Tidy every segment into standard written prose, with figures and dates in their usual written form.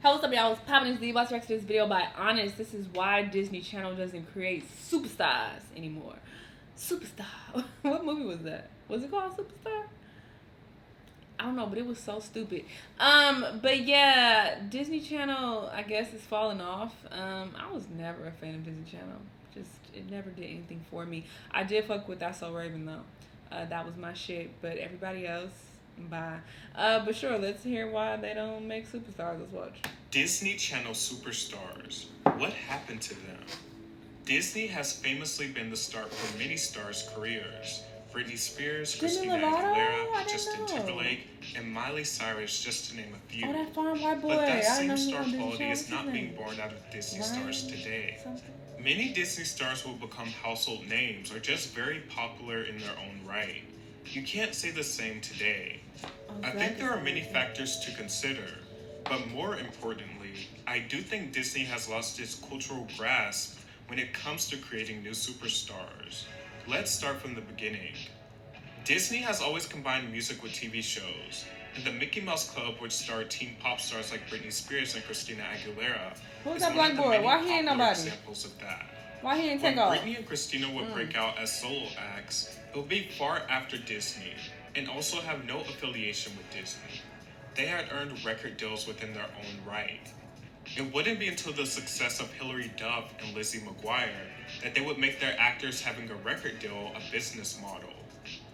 What's up, y'all? It's popping this about to react to this video by Honest. This is why Disney Channel doesn't create superstars anymore. Superstar. What movie was that? Was it called Superstar? I don't know, but it was so stupid. But yeah, Disney Channel, I guess, is falling off. I was never a fan of Disney Channel. Just, it never did anything for me. I did fuck with That's So Raven, though. That was my shit, but everybody else, bye. But sure, let's hear why they don't make superstars. Let's watch. Disney Channel superstars. What happened to them? Disney has famously been the start for many stars' careers. Britney Spears, Christina Aguilera, Justin Timberlake, and Miley Cyrus, just to name a few. Oh, that fine white boy. But that same star quality is not being born out of Disney stars today. Many Disney stars will become household names or just very popular in their own right. You can't say the same today. I think there are many factors to consider, but more importantly, I do think Disney has lost its cultural grasp when it comes to creating new superstars. Let's start from the beginning. Disney has always combined music with TV shows, and the Mickey Mouse Club, which starred teen pop stars like Britney Spears and Christina Aguilera, who's that black boy? Why he ain't nobody? Examples of that. Why he ain't take off? When Britney and Christina would break out as solo acts, it would be far after Disney, and also have no affiliation with Disney. They had earned record deals within their own right. It wouldn't be until the success of Hilary Duff and Lizzie McGuire that they would make their actors having a record deal a business model.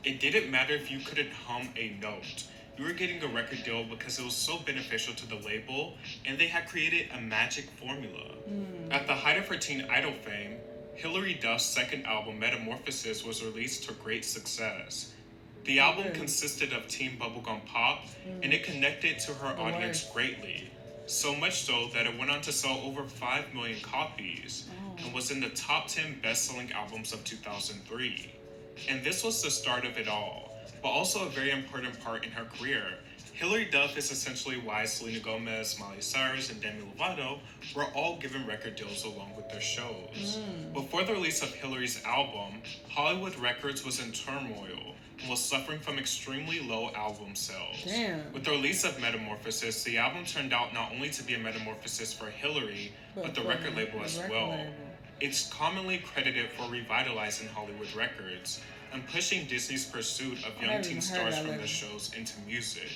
It didn't matter if you couldn't hum a note. You were getting a record deal because it was so beneficial to the label, and they had created a magic formula. At the height of her Teen Idol fame, Hilary Duff's second album, Metamorphosis, was released to great success. The album consisted of teen bubblegum pop, and it connected to her audience greatly. So much so that it went on to sell over 5 million copies, and was in the top 10 best-selling albums of 2003. And this was the start of it all, but also a very important part in her career. Hilary Duff is essentially why Selena Gomez, Miley Cyrus, and Demi Lovato were all given record deals along with their shows. Before the release of Hilary's album, Hollywood Records was in turmoil and was suffering from extremely low album sales. With the release of Metamorphosis, the album turned out not only to be a metamorphosis for Hilary, but the record label as well. It's commonly credited for revitalizing Hollywood Records and pushing Disney's pursuit of young teen stars from their shows into music.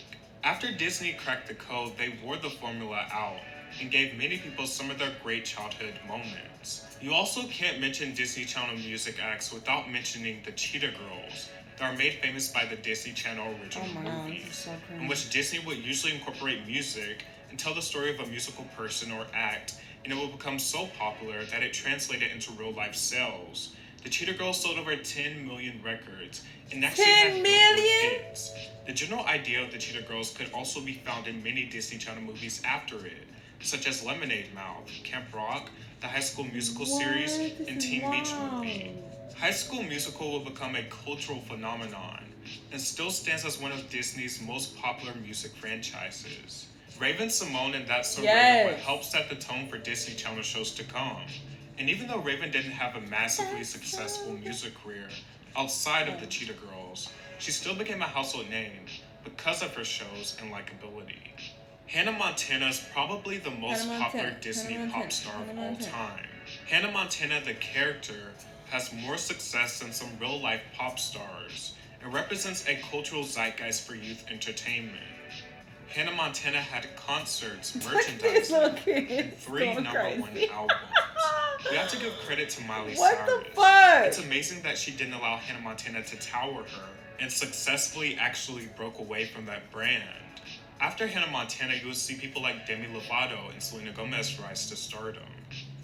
After Disney cracked the code, they wore the formula out and gave many people some of their great childhood moments. You also can't mention Disney Channel music acts without mentioning the Cheetah Girls that are made famous by the Disney Channel original movies, in which Disney would usually incorporate music and tell the story of a musical person or act, and it would become so popular that it translated into real-life sales. The Cheetah Girls sold over 10 million records and actually had Billboard hits. The general idea of the Cheetah Girls could also be found in many Disney Channel movies after it, such as Lemonade Mouth, Camp Rock, the High School Musical series, and Teen Beach Movie. High School Musical will become a cultural phenomenon and still stands as one of Disney's most popular music franchises. Raven-Symoné and That's So Raven would help set the tone for Disney Channel shows to come. And even though Raven didn't have a massively successful music career outside of the Cheetah Girls, she still became a household name because of her shows and likability. Hannah Montana is probably the most popular Disney pop star of all time. Hannah Montana, the character, has more success than some real-life pop stars and represents a cultural zeitgeist for youth entertainment. Hannah Montana had concerts, merchandising, and 3 #1 albums. We have to give credit to Miley Cyrus. What the fuck? It's amazing that she didn't allow Hannah Montana to tower her and successfully actually broke away from that brand. After Hannah Montana, you will see people like Demi Lovato and Selena Gomez rise to stardom.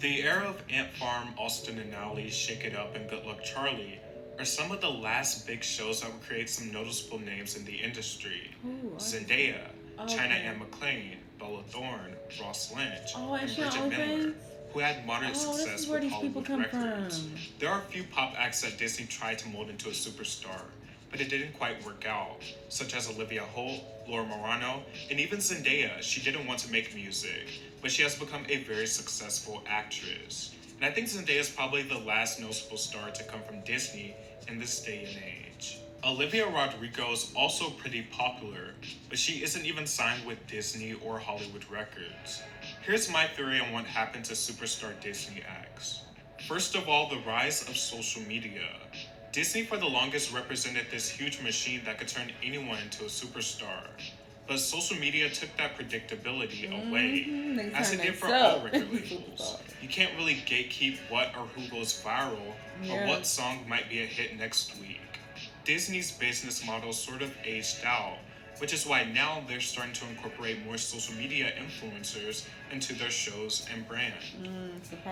The era of Ant Farm, Austin and Ally, Shake It Up, and Good Luck Charlie are some of the last big shows that would create some noticeable names in the industry. Zendaya, China Anne McClain, Bella Thorne, Ross Lynch, and Bridget Miller, who had moderate success with Hollywood Records. There are a few pop acts that Disney tried to mold into a superstar, but it didn't quite work out, such as Olivia Holt, Laura Marano, and even Zendaya. She didn't want to make music, but she has become a very successful actress. And I think Zendaya is probably the last noticeable star to come from Disney in this day and age. Olivia Rodrigo is also pretty popular, but she isn't even signed with Disney or Hollywood Records. Here's my theory on what happened to superstar Disney acts. First of all, the rise of social media. Disney for the longest represented this huge machine that could turn anyone into a superstar. But social media took that predictability away, as it did for all record labels. You can't really gatekeep what or who goes viral, or what song might be a hit next week. Disney's business model sort of aged out, which is why now they're starting to incorporate more social media influencers into their shows and brand.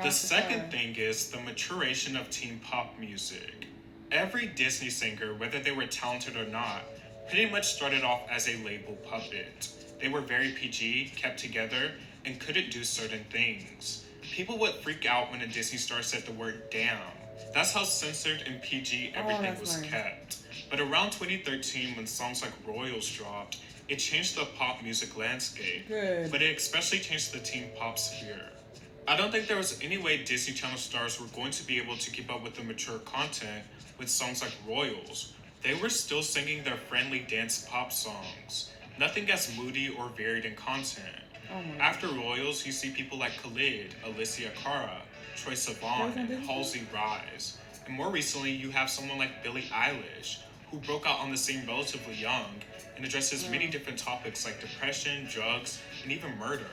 The second thing is the maturation of teen pop music. Every Disney singer, whether they were talented or not, pretty much started off as a label puppet. They were very PG, kept together, and couldn't do certain things. People would freak out when a Disney star said the word damn. That's how censored and PG everything was kept. But around 2013, when songs like Royals dropped, it changed the pop music landscape. But it especially changed the teen pop sphere. I don't think there was any way Disney Channel stars were going to be able to keep up with the mature content with songs like Royals. They were still singing their friendly dance pop songs, nothing as moody or varied in content. After Royals, you see people like Khalid, Alicia Cara, Troye Sivan, and Halsey Rise. And more recently, you have someone like Billie Eilish, who broke out on the scene relatively young and addresses many different topics like depression, drugs, and even murder.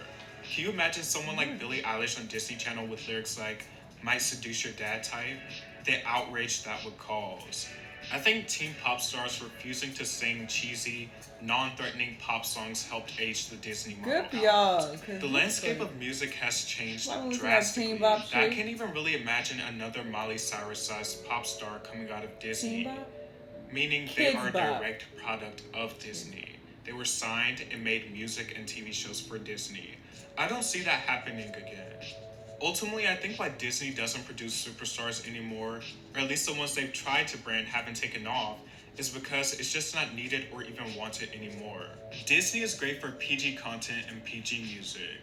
Can you imagine someone like Billie Eilish on Disney Channel with lyrics like, "Might seduce your dad" type? The outrage that would cause. I think teen pop stars refusing to sing cheesy, non-threatening pop songs helped age the Disney model. Good for y'all. The landscape of music has changed drastically. I can't even really imagine another Miley Cyrus-sized pop star coming out of Disney, meaning they are a direct product of Disney. They were signed and made music and TV shows for Disney. I don't see that happening again. Ultimately, I think why Disney doesn't produce superstars anymore, or at least the ones they've tried to brand haven't taken off, is because it's just not needed or even wanted anymore. Disney is great for PG content and PG music,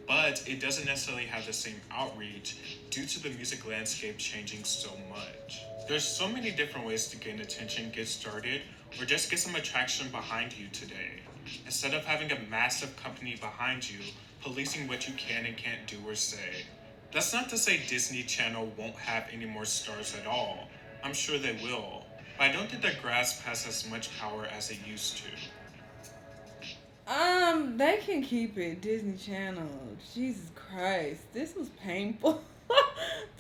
but it doesn't necessarily have the same outreach due to the music landscape changing so much. There's so many different ways to gain attention, get started, or just get some attraction behind you today. Instead of having a massive company behind you, policing what you can and can't do or say. That's not to say Disney Channel won't have any more stars at all. I'm sure they will. But I don't think their grasp has as much power as it used to. They can keep it. Disney Channel. Jesus Christ. This was painful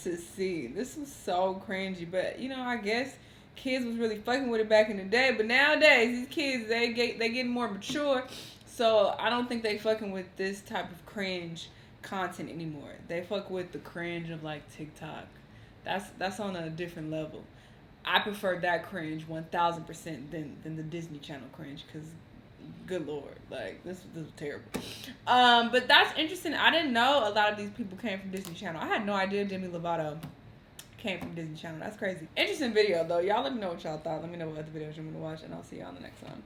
to see. This was so cringy. But, I guess kids was really fucking with it back in the day. But nowadays, these kids, they getting more mature. So I don't think they fucking with this type of cringe content anymore. They fuck with the cringe of like TikTok. That's on a different level. I prefer that cringe 1000% than the Disney Channel cringe, because good lord, like this was terrible. But that's interesting. I didn't know a lot of these people came from Disney Channel. I had no idea Demi Lovato came from Disney Channel. That's crazy. Interesting video though. Y'all let me know what y'all thought. Let me know what other videos you want me to watch, and I'll see y'all on the next one.